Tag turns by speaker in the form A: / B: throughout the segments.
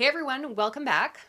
A: Hey everyone, welcome back.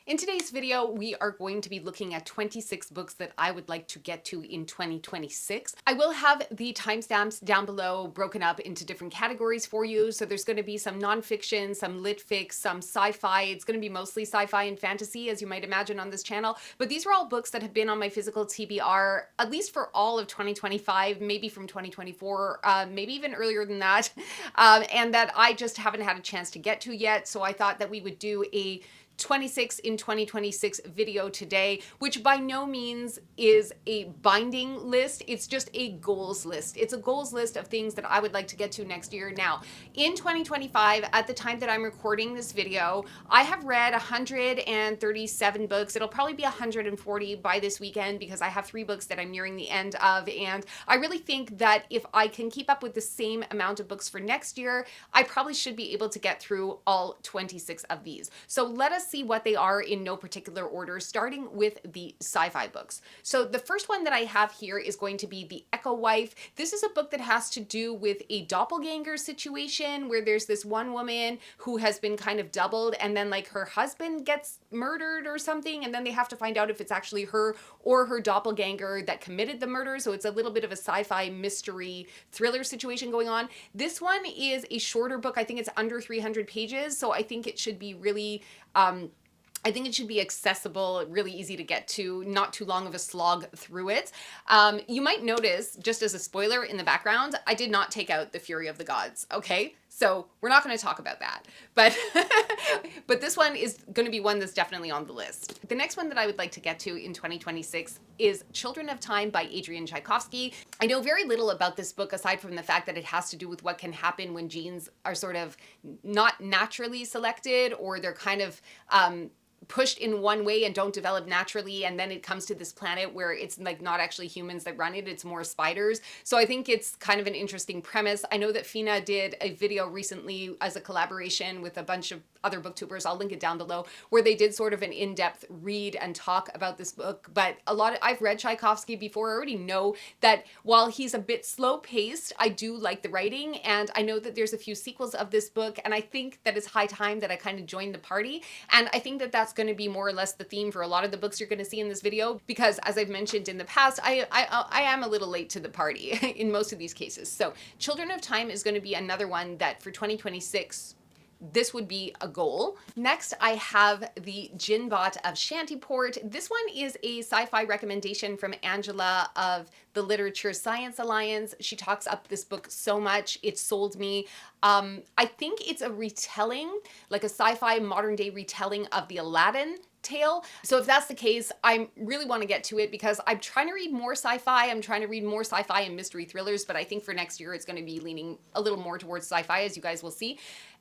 A: In today's video, we are going to be looking at 26 books that I would like to get to in 2026. I will have the timestamps down below broken up into different categories for you. So there's going to be some nonfiction, some lit fics, some sci-fi. It's going to be mostly sci-fi and fantasy, as you might imagine on this channel. But these are all books that have been on my physical TBR, at least for all of 2025, maybe from 2024, maybe even earlier than that, and that I just haven't had a chance to get to yet. So I thought that we would do a 26 in 2026 video today, which by no means is a binding list. It's just a goals list. It's a goals list of things that I would like to get to next year. Now, in 2025, at the time that I'm recording this video, I have read 137 books. It'll probably be 140 by this weekend because I have 3 books that I'm nearing the end of. And I really think that if I can keep up with the same amount of books for next year, I probably should be able to get through all 26 of these. So let us see what they are in no particular order, starting with the sci-fi books. So the first one that I have here is going to be The Echo Wife. This is a book that has to do with a doppelganger situation where there's this one woman who has been kind of doubled, and then like her husband gets murdered or something, and then they have to find out if it's actually her or her doppelganger that committed the murder. So it's a little bit of a sci-fi mystery thriller situation going on. This one is a shorter book. I think it's under 300 pages, so I think it should be really I think it should be accessible, really easy to get to, not too long of a slog through it. You might notice, just as a spoiler in the background, I did not take out The Fury of the Gods, okay? So we're not going to talk about that. But, but this one is going to be one that's definitely on the list. The next one that I would like to get to in 2026 is Children of Time by Adrian Tchaikovsky. I know very little about this book aside from the fact that it has to do with what can happen when genes are sort of not naturally selected, or they're kind of pushed in one way and don't develop naturally, and then it comes to this planet where it's like not actually humans that run it, it's more spiders. So I think it's kind of an interesting premise. I know that Fina did a video recently as a collaboration with a bunch of other booktubers, I'll link it down below, where they did sort of an in-depth read and talk about this book. But I've read Tchaikovsky before. I already know that while he's a bit slow-paced, I do like the writing, and I know that there's a few sequels of this book, and I think that it's high time that I kind of join the party. And I think that that's going to be more or less the theme for a lot of the books you're going to see in this video, because as I've mentioned in the past, I am a little late to the party in most of these cases. So Children of Time is going to be another one that for 2026, this would be a goal. Next, I have the Jinbot of Shantyport. This one is a sci-fi recommendation from Angela of the Literature Science Alliance. She talks up this book so much, it sold me. I think it's a retelling, like a sci-fi modern day retelling of the Aladdin tale. So if that's the case, I really want to get to it because I'm trying to read more sci-fi. I'm trying to read more sci-fi and mystery thrillers, but I think for next year it's going to be leaning a little more towards sci-fi, as you guys will see.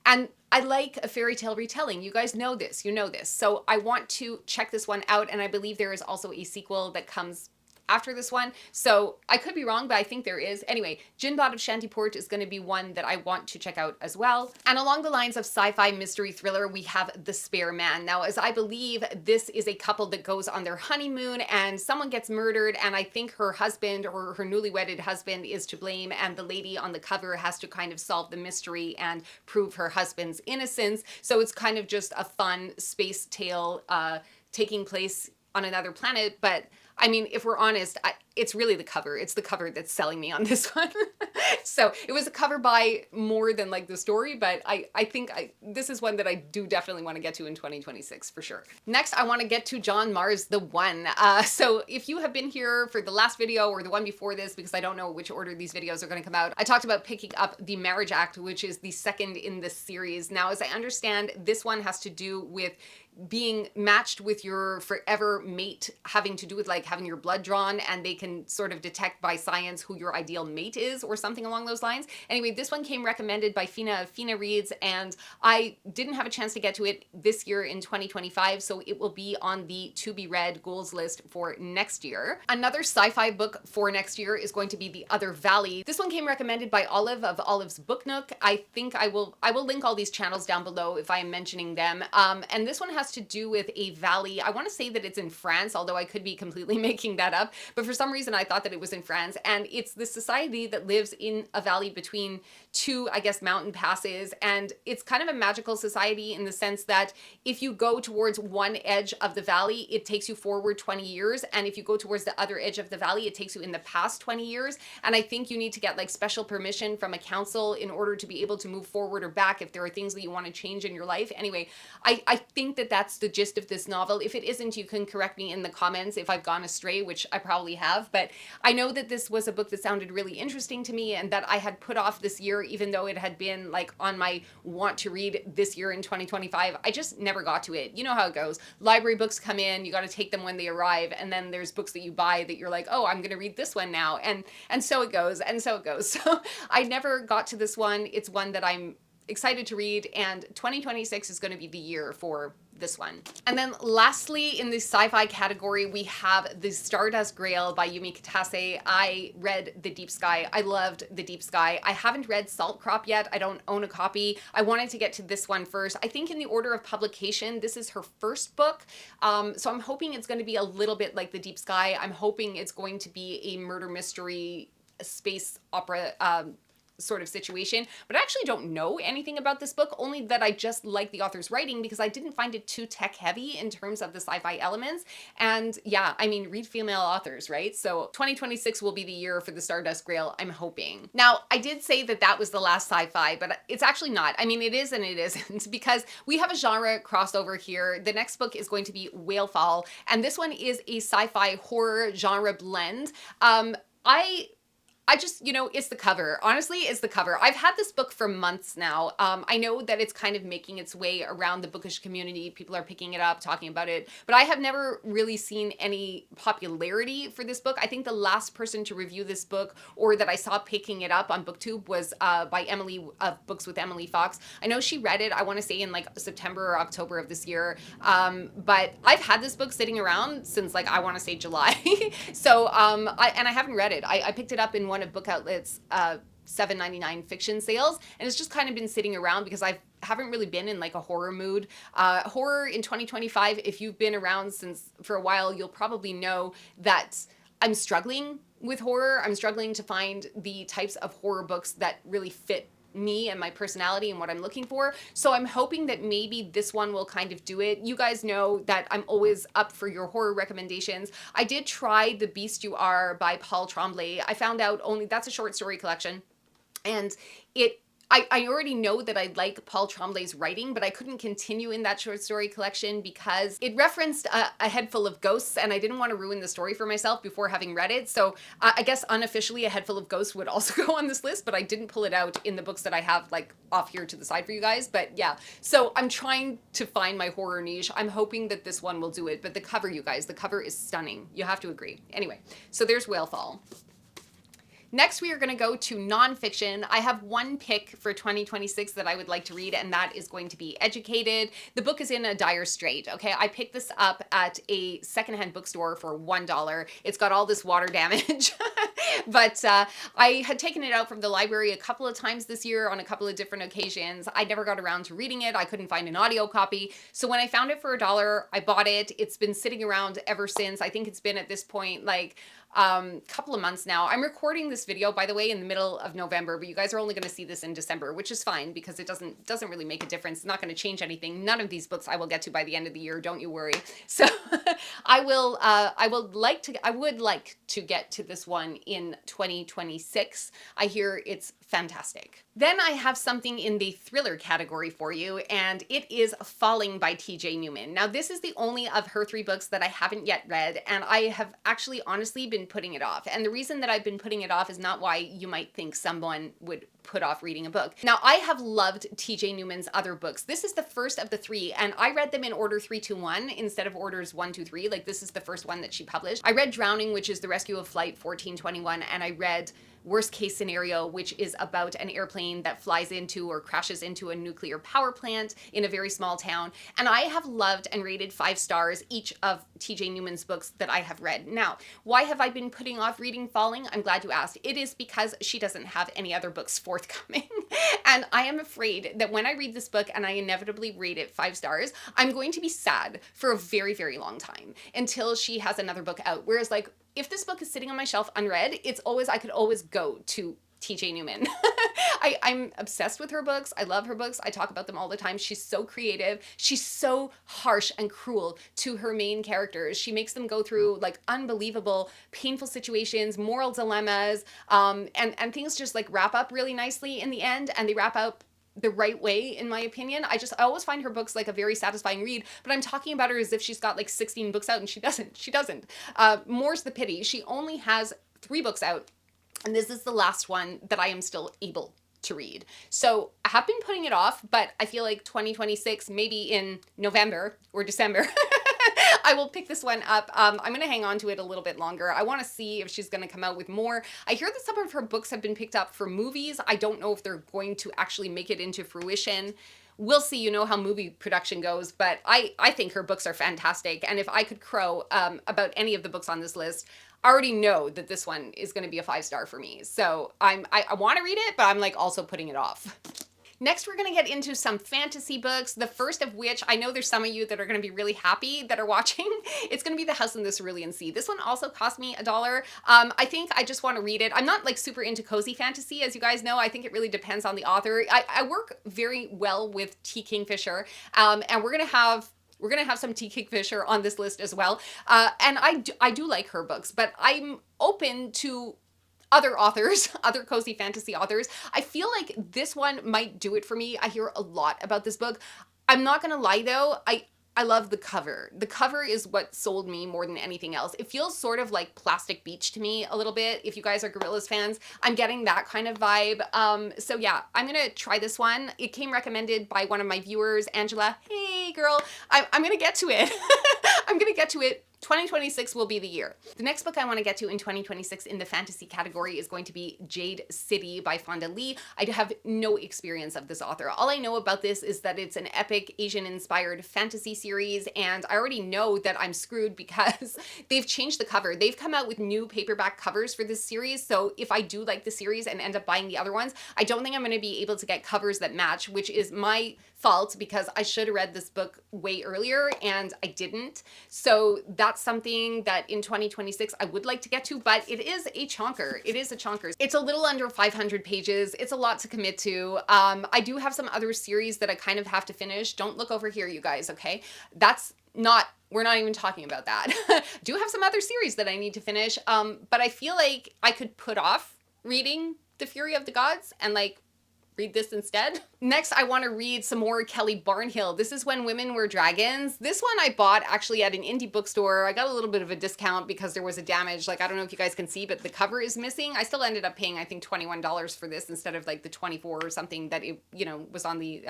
A: And I like a fairy tale retelling. You guys know this, you know this. So I want to check this one out, and I believe there is also a sequel that comes after this one. So I could be wrong, but I think there is. Anyway, Jinbot of Shantyport is going to be one that I want to check out as well. And along the lines of sci-fi mystery thriller, we have The Spare Man. Now, as I believe, this is a couple that goes on their honeymoon and someone gets murdered, and I think her husband or her newly wedded husband is to blame, and the lady on the cover has to kind of solve the mystery and prove her husband's innocence. So it's kind of just a fun space tale taking place on another planet. But I mean, if we're honest, it's really the cover. It's the cover that's selling me on this one. So it was a cover by more than like the story, but I think this is one that I do definitely want to get to in 2026 for sure. Next, I want to get to John Marr's The One. So if you have been here for the last video or the one before this, because I don't know which order these videos are going to come out, I talked about picking up The Marriage Act, which is the second in this series. Now, as I understand, this one has to do with being matched with your forever mate, having to do with like having your blood drawn, and they can sort of detect by science who your ideal mate is or something along those lines. Anyway, this one came recommended by Fina Reads, and I didn't have a chance to get to it this year in 2025, so it will be on the to be read goals list for next year. Another sci-fi book for next year is going to be The Other Valley. This one came recommended by Olive of Olive's Book Nook. I think I will link all these channels down below if I am mentioning them. And this one has has to do with a valley. I want to say that it's in France, although I could be completely making that up. But for some reason, I thought that it was in France. And it's the society that lives in a valley between two, I guess, mountain passes. And it's kind of a magical society in the sense that if you go towards one edge of the valley, it takes you forward 20 years. And if you go towards the other edge of the valley, it takes you in the past 20 years. And I think you need to get like special permission from a council in order to be able to move forward or back if there are things that you want to change in your life. Anyway, I think that that's the gist of this novel. If it isn't, you can correct me in the comments if I've gone astray, which I probably have. But I know that this was a book that sounded really interesting to me and that I had put off this year, even though it had been like on my want to read this year in 2025. I just never got to it. You know how it goes. Library books come in, you got to take them when they arrive, and then there's books that you buy that you're like, oh, I'm going to read this one now. And so it goes, and so it goes. So I never got to this one. It's one that I'm excited to read, and 2026 is going to be the year for this one. And then lastly, in the sci-fi category, we have The Stardust Grail by Yumi Kitase. I read The Deep Sky. I loved The Deep Sky. I haven't read Salt Crop yet. I don't own a copy. I wanted to get to this one first. I think in the order of publication, this is her first book. So I'm hoping it's going to be a little bit like The Deep Sky. I'm hoping it's going to be a murder mystery space opera sort of situation, but I actually don't know anything about this book, only that I just like the author's writing because I didn't find it too tech heavy in terms of the sci-fi elements. And yeah, I mean, read female authors, right? So 2026 will be the year for The Stardust Grail, I'm hoping. Now, I did say that that was the last sci-fi, but it's actually not. I mean, it is and it isn't because we have a genre crossover here. The next book is going to be Whalefall, and this one is a sci-fi horror genre blend. I just, you know, it's the cover. Honestly, it's the cover. I've had this book for months now. I know that it's kind of making its way around the bookish community. People are picking it up, talking about it, but I have never really seen any popularity for this book. I think the last person to review this book or that I saw picking it up on BookTube was by Emily of Books with Emily Fox. I know she read it, I want to say in like September or October of this year. But I've had this book sitting around since like, I want to say July. So, I haven't read it. I picked it up in one of Book Outlet's $7.99 fiction sales, and it's just kind of been sitting around because I haven't really been in like a horror mood. Horror in 2025, if you've been around since for a while, you'll probably know that I'm struggling with horror. I'm struggling to find the types of horror books that really fit me and my personality and what I'm looking for. So I'm hoping that maybe this one will kind of do it. You guys know that I'm always up for your horror recommendations. I did try The Beast You Are by Paul Tremblay. I found out only that's a short story collection, and I already know that I like Paul Tremblay's writing, but I couldn't continue in that short story collection because it referenced a head full of ghosts, and I didn't want to ruin the story for myself before having read it. So I guess unofficially A Head Full of Ghosts would also go on this list, but I didn't pull it out in the books that I have like off here to the side for you guys. But yeah, so I'm trying to find my horror niche. I'm hoping that this one will do it, but the cover, you guys, the cover is stunning. You have to agree. Anyway, so there's Whalefall. Next, we are going to go to nonfiction. I have one pick for 2026 that I would like to read, and that is going to be Educated. The book is in a dire strait, okay? I picked this up at a secondhand bookstore for $1. It's got all this water damage, but I had taken it out from the library a couple of times this year on a couple of different occasions. I never got around to reading it. I couldn't find an audio copy. So when I found it for $1, I bought it. It's been sitting around ever since. I think it's been at this point like couple of months now. I'm recording this video, by the way, in the middle of November, but you guys are only going to see this in December, which is fine because it doesn't really make a difference. It's not going to change anything. None of these books I will get to by the end of the year. Don't you worry. So I would like to get to this one in 2026. I hear it's fantastic. Then I have something in the thriller category for you, and it is Falling by TJ Newman. Now, this is the only of her 3 books that I haven't yet read, and I have actually honestly been putting it off. And the reason that I've been putting it off is not why you might think someone would put off reading a book. Now, I have loved TJ Newman's other books. This is the first of the 3, and I read them in order 3, 2, 1 instead of orders 1, 2, 3. Like, this is the first one that she published. I read Drowning, which is The Rescue of Flight 1421, and I read worst case scenario, which is about an airplane that flies into or crashes into a nuclear power plant in a very small town. And I have loved and rated 5 stars each of TJ Newman's books that I have read. Now, why have I been putting off reading Falling? I'm glad you asked. It is because she doesn't have any other books forthcoming. And I am afraid that when I read this book and I inevitably rate it 5 stars, I'm going to be sad for a very, very long time until she has another book out. Whereas like, if this book is sitting on my shelf unread, I could always go to TJ Newman. I'm obsessed with her books. I love her books. I talk about them all the time. She's so creative. She's so harsh and cruel to her main characters. She makes them go through like unbelievable, painful situations, moral dilemmas, and things just like wrap up really nicely in the end, and they wrap up the right way, in my opinion. I always find her books like a very satisfying read, but I'm talking about her as if she's got like 16 books out, and she doesn't. More's the pity. She only has 3 books out, and this is the last one that I am still able to read. So I have been putting it off, but I feel like 2026, maybe in November or December, I will pick this one up. I'm going to hang on to it a little bit longer. I want to see if she's going to come out with more. I hear that some of her books have been picked up for movies. I don't know if they're going to actually make it into fruition. We'll see. You know how movie production goes, but I think her books are fantastic. And if I could crow about any of the books on this list, I already know that this one is going to be a 5-star for me. So I want to read it, but I'm like also putting it off. Next, we're going to get into some fantasy books, the first of which I know there's some of you that are going to be really happy that are watching. It's going to be The House in the Cerulean Sea. This one also cost me $1. I think I just want to read it. I'm not like super into cozy fantasy, as you guys know. I think it really depends on the author. I work very well with T. Kingfisher, and we're going to have some T. Kingfisher on this list as well. And I do like her books, but I'm open to other authors, other cozy fantasy authors. I feel like this one might do it for me. I hear a lot about this book. I'm not gonna lie though, I love the cover. The cover is what sold me more than anything else. It feels sort of like Plastic Beach to me a little bit. If you guys are Gorillaz fans, I'm getting that kind of vibe. So yeah, I'm gonna try this one. It came recommended by one of my viewers, Angela. Hey girl, I'm gonna get to it. I'm gonna get to it. 2026 will be the year. The next book I want to get to in 2026 in the fantasy category is going to be Jade City by Fonda Lee. I have no experience of this author. All I know about this is that it's an epic Asian-inspired fantasy series, and I already know that I'm screwed because they've changed the cover. They've come out with new paperback covers for this series, so if I do like the series and end up buying the other ones, I don't think I'm going to be able to get covers that match, which is my fault because I should have read this book way earlier and I didn't. So that's something that in 2026 I would like to get to, but it is a chonker. It is a chonker. It's a little under 500 pages. It's a lot to commit to. I do have some other series that I kind of have to finish. Don't look over here, you guys, okay? We're not even talking about that. Do have some other series that I need to finish, but I feel like I could put off reading The Fury of the Gods and like read this instead. Next, I want to read some more Kelly Barnhill. This is When Women Were Dragons. This one I bought actually at an indie bookstore. I got a little bit of a discount because there was a damage. Like, I don't know if you guys can see, but the cover is missing. I still ended up paying, I think, $21 for this instead of like the 24 or something that it, was on the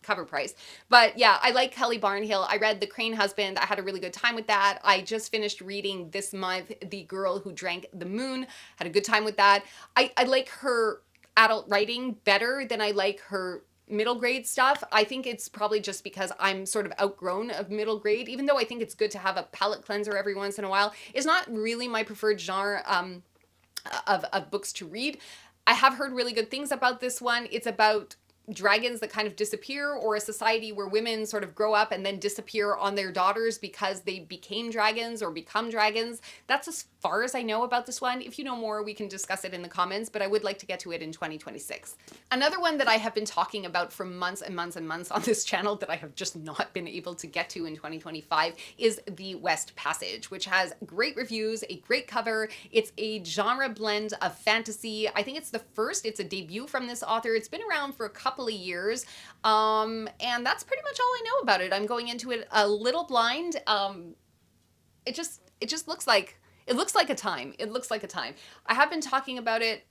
A: cover price. But yeah, I like Kelly Barnhill. I read The Crane Husband. I had a really good time with that. I just finished reading this month The Girl Who Drank the Moon. Had a good time with that. I like her adult writing better than I like her middle grade stuff. I think it's probably just because I'm sort of outgrown of middle grade, even though I think it's good to have a palate cleanser every once in a while. It's not really my preferred genre of books to read. I have heard really good things about this one. It's about dragons that kind of disappear, or a society where women sort of grow up and then disappear on their daughters because they became dragons or become dragons. That's as far as I know about this one. If you know more, we can discuss it in the comments, but I would like to get to it in 2026. Another one that I have been talking about for months and months and months on this channel that I have just not been able to get to in 2025 is The West Passage, which has great reviews, a great cover. It's a genre blend of fantasy. I think it's a debut from this author. It's been around for a couple of years, and that's pretty much all I know about it. I'm going into it a little blind. It just looks like a time. It looks like a time. I have been talking about it,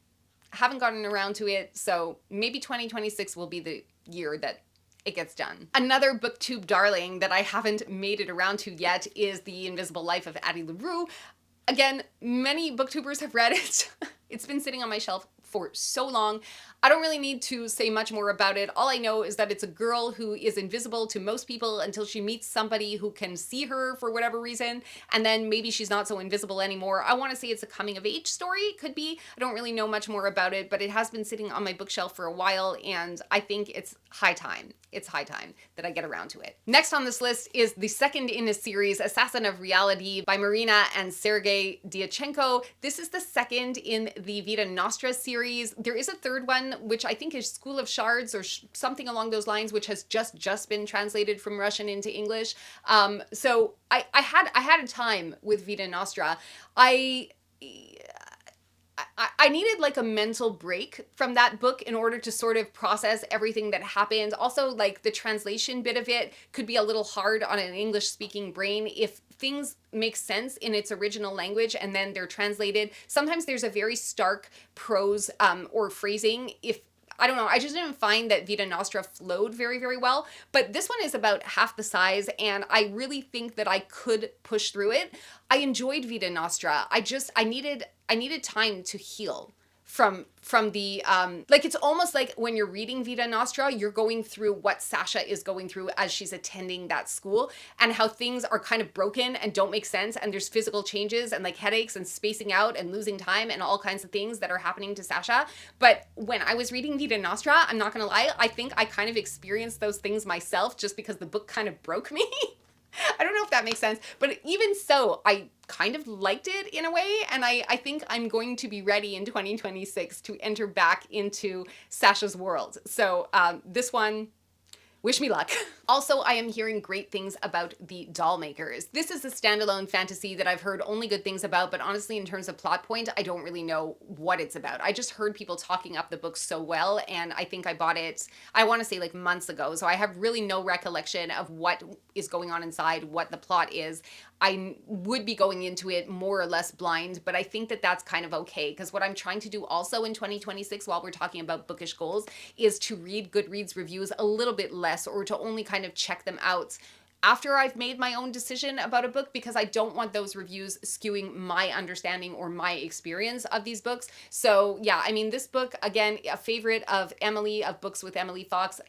A: haven't gotten around to it, so maybe 2026 will be the year that it gets done. Another booktube darling that I haven't made it around to yet is The Invisible Life of Addie LaRue. Again, many booktubers have read it. It's been sitting on my shelf for so long. I don't really need to say much more about it. All I know is that it's a girl who is invisible to most people until she meets somebody who can see her for whatever reason, and then maybe she's not so invisible anymore. I want to say it's a coming of age story. It could be. I don't really know much more about it, but it has been sitting on my bookshelf for a while, and I think it's high time. It's high time that I get around to it. Next on this list is the second in a series, Assassin of Reality by Marina and Sergei Dyachenko. This is the second in the Vita Nostra series. There is a third one, which I think is School of Shards or something along those lines, which has just been translated from Russian into English. So I had a time with Vita Nostra. I needed like a mental break from that book in order to sort of process everything that happened. Also, like the translation bit of it could be a little hard on an English speaking brain if things make sense in its original language and then they're translated. Sometimes there's a very stark prose or phrasing. I don't know, I just didn't find that Vita Nostra flowed very well, but this one is about half the size and I really think that I could push through it. I enjoyed Vita Nostra. I needed time to heal from the like, it's almost like when you're reading Vita Nostra, you're going through what Sasha is going through as she's attending that school and how things are kind of broken and don't make sense, and there's physical changes and like headaches and spacing out and losing time and all kinds of things that are happening to Sasha. But when I was reading Vita Nostra, I'm not gonna lie, I think I kind of experienced those things myself just because the book kind of broke me. I don't know if that makes sense, but even so, I kind of liked it in a way, and I think I'm going to be ready in 2026 to enter back into Sasha's world. So this one, wish me luck. Also, I am hearing great things about The Doll Makers. This is a standalone fantasy that I've heard only good things about, but honestly, in terms of plot point, I don't really know what it's about. I just heard people talking up the book so well, and I think I bought it, I want to say like months ago, so I have really no recollection of what is going on inside, what the plot is. I would be going into it more or less blind, but I think that that's kind of okay, because what I'm trying to do also in 2026, while we're talking about bookish goals, is to read Goodreads reviews a little bit less, or to only kind of check them out after I've made my own decision about a book, because I don't want those reviews skewing my understanding or my experience of these books. So yeah, I mean, this book, again, a favorite of Emily, of Books with Emily Fox.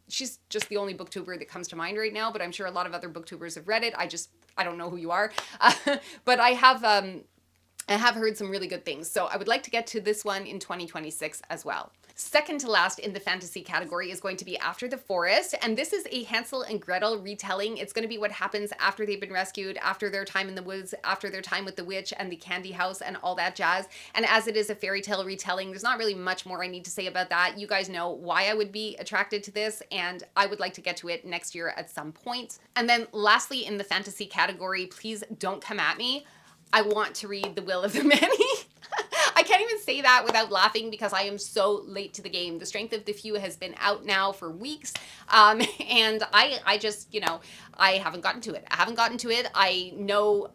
A: She's just the only booktuber that comes to mind right now, but I'm sure a lot of other booktubers have read it. I don't know who you are, but I have heard some really good things. So I would like to get to this one in 2026 as well. Second to last in the fantasy category is going to be After the Forest, and this is a Hansel and Gretel retelling. It's going to be what happens after they've been rescued, after their time in the woods, after their time with the witch and the candy house and all that jazz. And as it is a fairy tale retelling, there's not really much more I need to say about that. You guys know why I would be attracted to this, and I would like to get to it next year at some point. And then lastly in the fantasy category, please don't come at me, I want to read The Will of the Many. I can't even say that without laughing because I am so late to the game. The Strength of the Few has been out now for weeks, and I just, you know, I haven't gotten to it. I know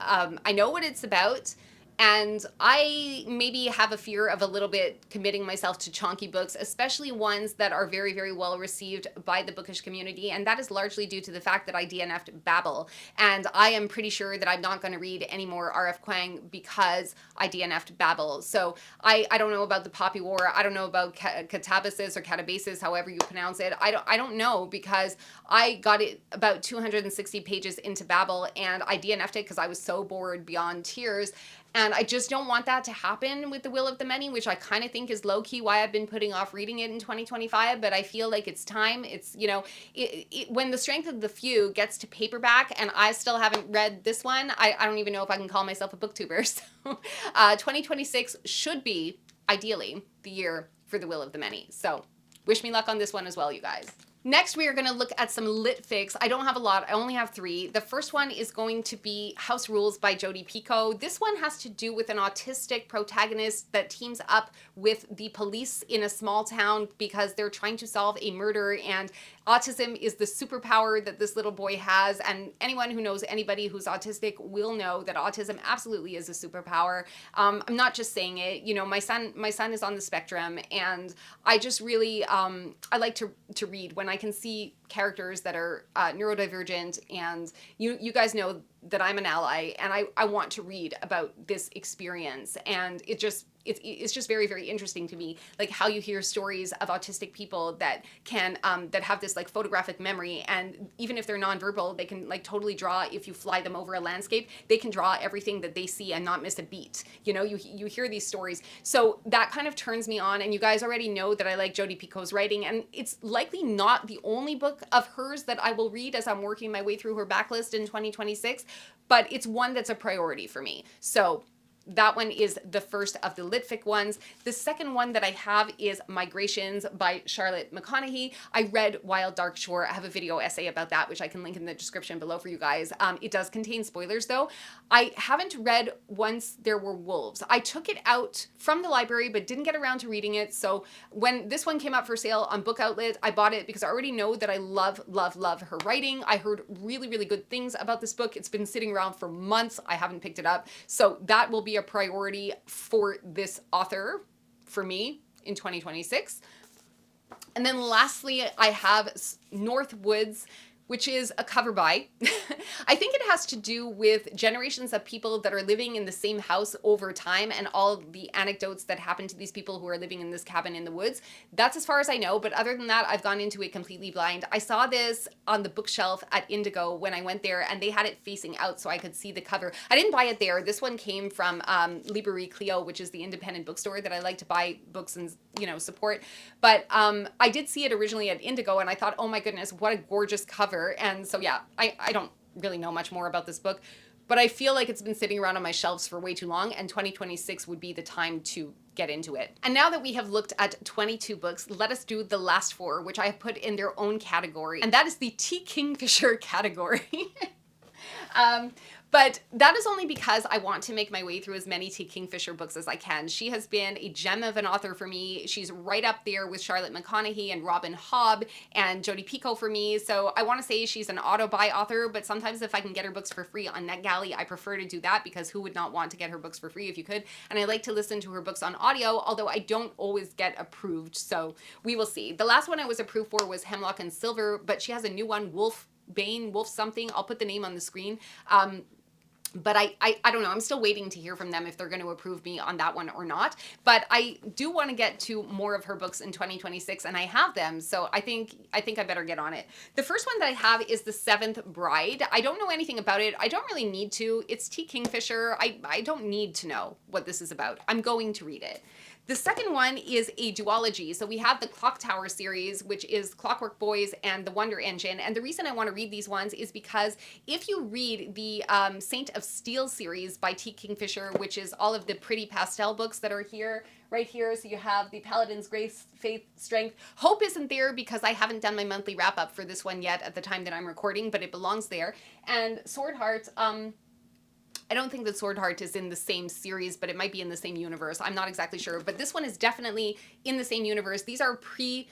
A: what it's about. And I maybe have a fear of a little bit committing myself to chonky books, especially ones that are very well received by the bookish community. And that is largely due to the fact that I DNF'd Babel. And I am pretty sure that I'm not going to read any more R.F. Kuang because I DNF'd Babel. So I don't know about the Poppy War. I don't know about Catabasis or Catabasis, however you pronounce it. I don't know, because I got it about 260 pages into Babel and I DNF'd it because I was so bored beyond tears. And I just don't want that to happen with The Will of the Many, which I kind of think is low-key why I've been putting off reading it in 2025, but I feel like it's time. It's, you know, when The Strength of the Few gets to paperback and I still haven't read this one, I don't even know if I can call myself a booktuber. So 2026 should be, ideally, the year for The Will of the Many. So wish me luck on this one as well, you guys. Next, we are going to look at some lit fics. I don't have a lot. I only have 3. The first one is going to be House Rules by Jodi Picoult. This one has to do with an autistic protagonist that teams up with the police in a small town because they're trying to solve a murder, and autism is the superpower that this little boy has, and anyone who knows anybody who's autistic will know that autism absolutely is a superpower. I'm not just saying it. You know, my son is on the spectrum, and I just really I like to read when I can see characters that are neurodivergent, and you guys know that I'm an ally, and I want to read about this experience, and it's just very, very interesting to me, like how you hear stories of autistic people that can that have this like photographic memory, and even if they're nonverbal, they can like totally draw. If you fly them over a landscape, they can draw everything that they see and not miss a beat. You know, you hear these stories, so that kind of turns me on. And you guys already know that I like Jodi Picoult's writing, and it's likely not the only book of hers that I will read as I'm working my way through her backlist in 2026, but it's one that's a priority for me. So that one is the first of the Litfic ones. The second one that I have is Migrations by Charlotte McConaughey. I read Wild Dark Shore. I have a video essay about that, which I can link in the description below for you guys. It does contain spoilers though. I haven't read Once There Were Wolves. I took it out from the library, but didn't get around to reading it. So when this one came up for sale on Book Outlet, I bought it because I already know that I love, love, love her writing. I heard really, really good things about this book. It's been sitting around for months. I haven't picked it up. So that will be a priority for this author for me in 2026. And then lastly, I have North Woods, which is a cover by. I think it has to do with generations of people that are living in the same house over time and all the anecdotes that happen to these people who are living in this cabin in the woods. That's as far as I know, but other than that, I've gone into it completely blind. I saw this on the bookshelf at Indigo when I went there, and they had it facing out so I could see the cover. I didn't buy it there. This one came from Librairie Clio, which is the independent bookstore that I like to buy books and, you know, support. But I did see it originally at Indigo, and I thought, oh my goodness, what a gorgeous cover. And so yeah, I don't really know much more about this book, but I feel like it's been sitting around on my shelves for way too long, and 2026 would be the time to get into it. And now that we have looked at 22 books, let us do the last 4, which I have put in their own category, and that is the T. Kingfisher category. But that is only because I want to make my way through as many T. Kingfisher books as I can. She has been a gem of an author for me. She's right up there with Charlotte McConaughey and Robin Hobb and Jodi Picoult for me. So I want to say she's an auto-buy author, but sometimes if I can get her books for free on NetGalley, I prefer to do that, because who would not want to get her books for free if you could? And I like to listen to her books on audio, although I don't always get approved. So we will see. The last one I was approved for was Hemlock and Silver, but she has a new one, Wolfbane, Wolf something. I'll put the name on the screen. But I don't know. I'm still waiting to hear from them if they're going to approve me on that one or not. But I do want to get to more of her books in 2026, and I have them. So I think I better get on it. The first one that I have is The Seventh Bride. I don't know anything about it. I don't really need to. It's T. Kingfisher. I don't need to know what this is about. I'm going to read it. The second one is a duology. So we have the Clock Tower series, which is Clockwork Boys and The Wonder Engine. And the reason I want to read these ones is because if you read the Saint of Steel series by T. Kingfisher, which is all of the pretty pastel books that are here, right here. So you have the Paladin's Grace, Faith, Strength. Hope isn't there because I haven't done my monthly wrap up for this one yet at the time that I'm recording, but it belongs there. And Sword Heart, I don't think that Sword Heart is in the same series, but it might be in the same universe. I'm not exactly sure, but this one is definitely in the same universe. These are prequels,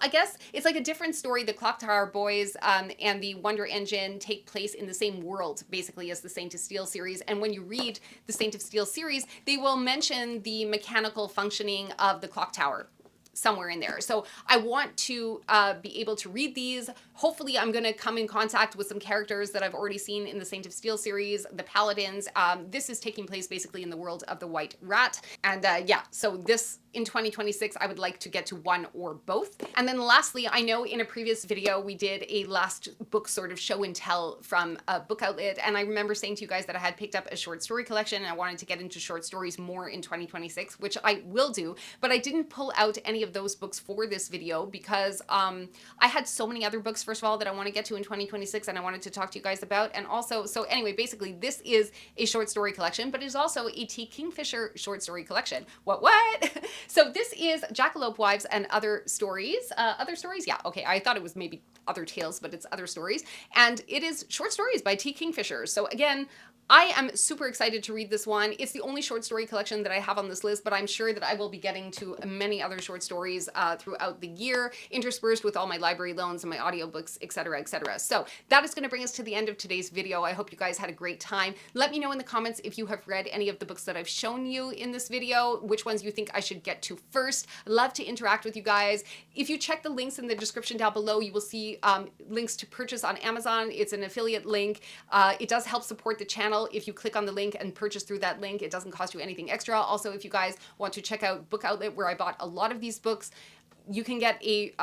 A: I guess. It's like a different story. The Clock Tower Boys and the Wonder Engine take place in the same world, basically, as the Saint of Steel series. And when you read the Saint of Steel series, they will mention the mechanical functioning of the clock tower somewhere in there. So I want to be able to read these. Hopefully I'm going to come in contact with some characters that I've already seen in the Saint of Steel series, the Paladins. This is taking place basically in the world of the White Rat. And yeah, so this in 2026, I would like to get to one or both. And then lastly, I know in a previous video, we did a last book sort of show and tell from a Book Outlet. And I remember saying to you guys that I had picked up a short story collection and I wanted to get into short stories more in 2026, which I will do. But I didn't pull out any of those books for this video because I had so many other books first of all, that I want to get to in 2026 and I wanted to talk to you guys about. And also, so anyway, basically this is a short story collection, but it is also a T. Kingfisher short story collection. What? So this is Jackalope Wives and Other Stories. Other Stories? Yeah, okay. I thought it was maybe Other Tales, but it's Other Stories. And it is short stories by T. Kingfisher. So again, I am super excited to read this one. It's the only short story collection that I have on this list, but I'm sure that I will be getting to many other short stories throughout the year, interspersed with all my library loans and my audiobooks, etc., etc. So that is going to bring us to the end of today's video. I hope you guys had a great time. Let me know in the comments if you have read any of the books that I've shown you in this video, which ones you think I should get to first. I'd love to interact with you guys. If you check the links in the description down below, you will see links to purchase on Amazon. It's an affiliate link. It does help support the channel. If you click on the link and purchase through that link, it doesn't cost you anything extra. Also, if you guys want to check out Book Outlet, where I bought a lot of these books, you can get a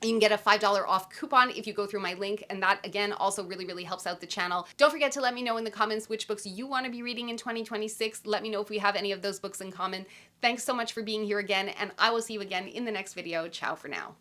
A: $5 off coupon if you go through my link, and that again also really helps out the channel. Don't forget to let me know in the comments which books you want to be reading in 2026. Let me know if we have any of those books in common. Thanks so much for being here again, and I will see you again in the next video. Ciao for now.